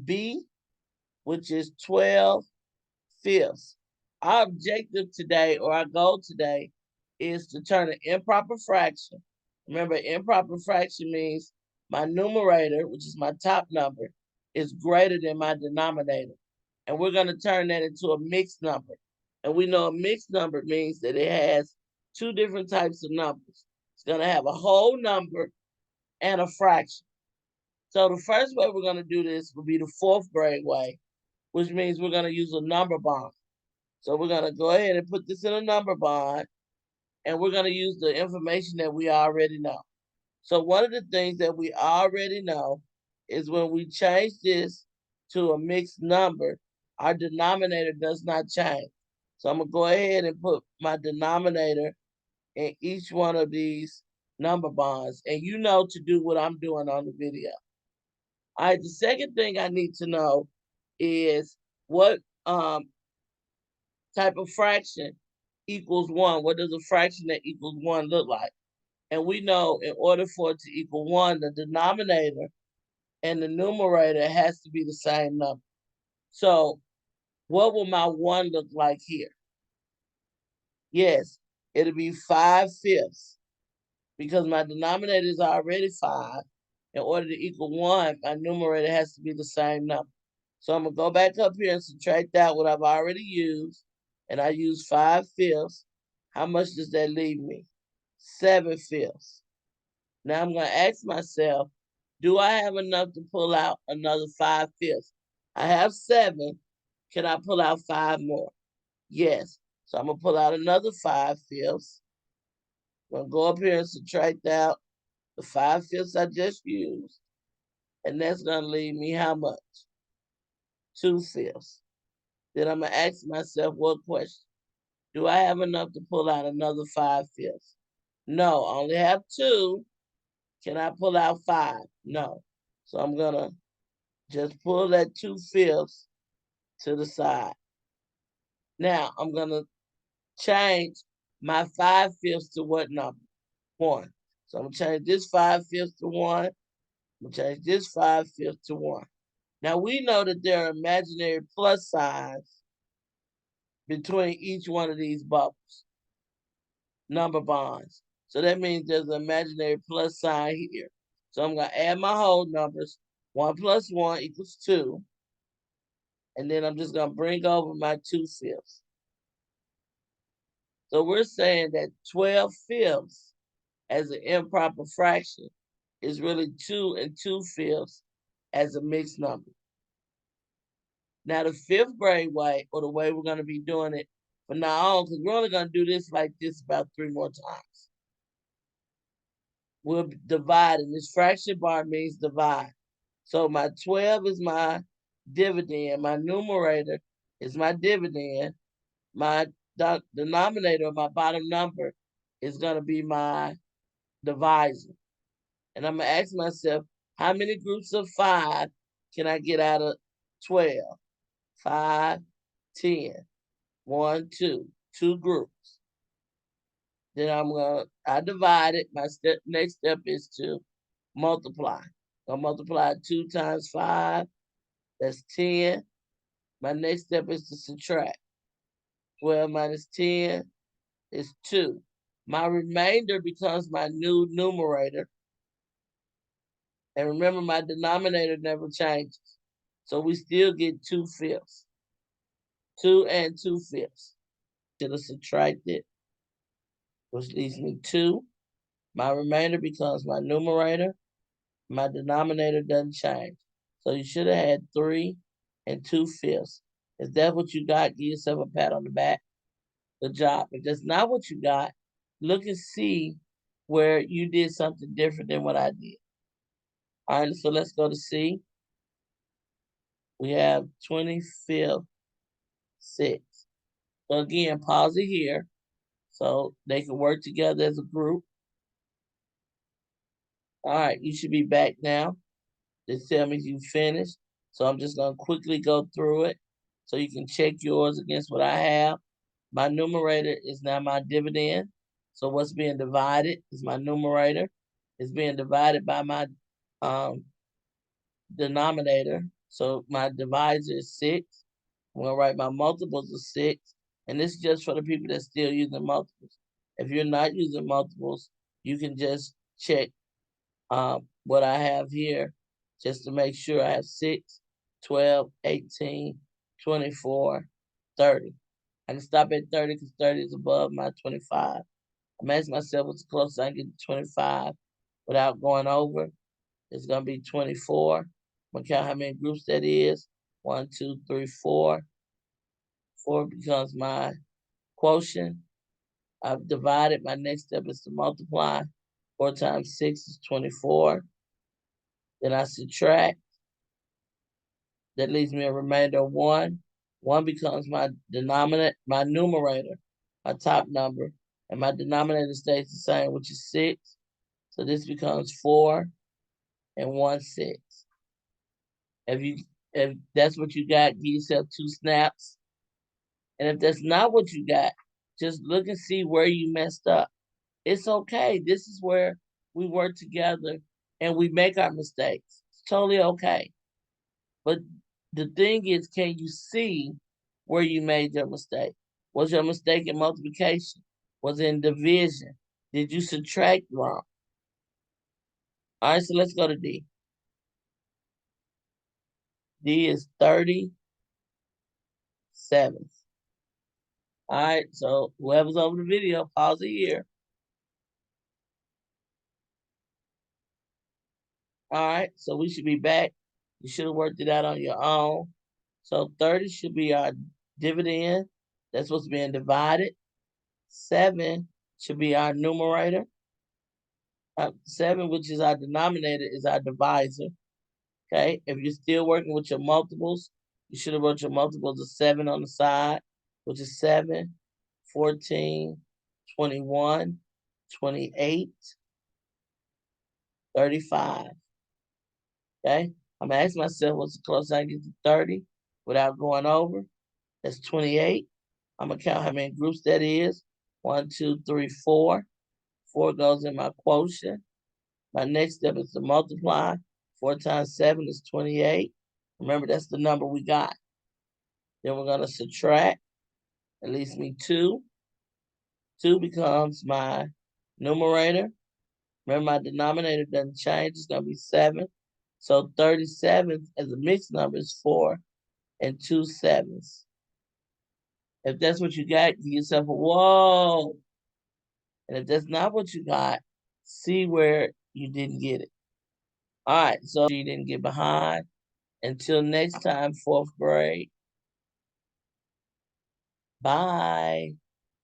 B, which is 12 fifths. Our objective today, or our goal today, is to turn an improper fraction. Remember, improper fraction means my numerator, which is my top number, is greater than my denominator. And we're going to turn that into a mixed number. And we know a mixed number means that it has two different types of numbers. It's going to have a whole number and a fraction. So the first way we're going to do this will be the fourth grade way, which means we're going to use a number bond. So we're going to go ahead and put this in a number bond, and we're going to use the information that we already know. So one of the things that we already know is when we change this to a mixed number, our denominator does not change. So I'm going to go ahead and put my denominator in each one of these number bonds. And you know to do what I'm doing on the video. All right, the second thing I need to know is what type of fraction equals 1. What does a fraction that equals 1 look like? And we know in order for it to equal 1, the denominator and the numerator has to be the same number. So what will my 1 look like here? Yes, it'll be 5 fifths because my denominator is already 5. In order to equal 1, my numerator has to be the same number. So I'm going to go back up here and subtract out what I've already used. And I use 5 fifths. How much does that leave me? 7 fifths. Now I'm going to ask myself, do I have enough to pull out another 5 fifths? I have 7. Can I pull out 5 more? Yes. So I'm going to pull out another 5 fifths. I'm going to go up here and subtract out the 5 fifths I just used. And that's going to leave me how much? 2 fifths. Then I'm going to ask myself what question? Do I have enough to pull out another 5 fifths? No, I only have 2. Can I pull out 5? No. So I'm going to just pull that 2 fifths to the side. Now I'm going to change my 5 fifths to what number? 1. So I'm going to change this 5 fifths to 1. I'm going to change this 5 fifths to 1. Now we know that there are imaginary plus signs between each one of these bubbles, number bonds. So that means there's an imaginary plus sign here. So I'm going to add my whole numbers. 1 plus 1 equals 2. And then I'm just going to bring over my 2 fifths. So we're saying that 12 fifths as an improper fraction is really 2 and 2 fifths as a mixed number. Now the fifth grade way, or the way we're going to be doing it from now on, because we're only going to do this like this about 3 more times. We'll divide, and this fraction bar means divide. So my 12 is my dividend, my numerator is my dividend, my denominator, my bottom number, is going to be my divisor. And I'm going to ask myself, how many groups of 5 can I get out of 12? 5, 10, 1, 2, 2 groups. Then I divide it. My next step is to multiply. I'll multiply 2 times 5, that's 10. My next step is to subtract. 12 minus 10 is 2. My remainder becomes my new numerator. And remember, my denominator never changes. So we still get 2 fifths. 2 and 2 fifths. Should have subtracted, which leaves me 2. My remainder becomes my numerator. My denominator doesn't change. So you should have had 3 and 2 fifths. Is that what you got? Give yourself a pat on the back. Good job. If that's not what you got, look and see where you did something different than what I did. All right, so let's go to C. We have 25th, 6. So again, pause it here so they can work together as a group. All right, you should be back now. They tell me you finished. So I'm just going to quickly go through it so you can check yours against what I have. My numerator is now my dividend. So what's being divided is my numerator. It's being divided by my denominator. So my divisor is 6. I'm going to write my multiples of 6. And this is just for the people that's still using multiples. If you're not using multiples, you can just check what I have here just to make sure I have 6, 12, 18, 24, 30. I can stop at 30 because 30 is above my 25. I'm asking myself what's the closest I can get to 25 without going over. It's going to be 24. I'm going to count how many groups that is. 1, 2, 3, 4. 4 becomes my quotient. I've divided. My next step is to multiply. 4 times 6 is 24. Then I subtract. That leaves me a remainder of 1. 1 becomes my denominator, my numerator, my top number. And my denominator stays the same, which is 6. So this becomes 4 and 1/6. If that's what you got, give yourself 2 snaps. And if that's not what you got, just look and see where you messed up. It's okay. This is where we work together and we make our mistakes. It's totally okay. But the thing is, can you see where you made your mistake? Was your mistake in multiplication? Was it in division? Did you subtract wrong? All right, so let's go to D. D is 37. All right, so whoever's over the video, pause it here. All right, so we should be back. You should have worked it out on your own. So 30 should be our dividend. That's what's being divided. 7 should be our numerator. 7, which is our denominator, is our divisor. Okay, if you're still working with your multiples, you should have wrote your multiples of 7 on the side, which is 7, 14, 21, 28, 35. Okay, I'm asking myself what's the closest I can get to 30 without going over. That's 28. I'm gonna count how many groups that is. 1, 2, 3, 4. 4 goes in my quotient. My next step is to multiply. 4 times 7 is 28. Remember, that's the number we got. Then we're gonna subtract. That leaves me 2. 2 becomes my numerator. Remember, my denominator doesn't change. It's gonna be 7. So 37 as a mixed number is 4 and 2 7s. If that's what you got, give yourself a whoa. And if that's not what you got, see where you didn't get it. All right, so you didn't get behind. Until next time, 4th grade. Bye.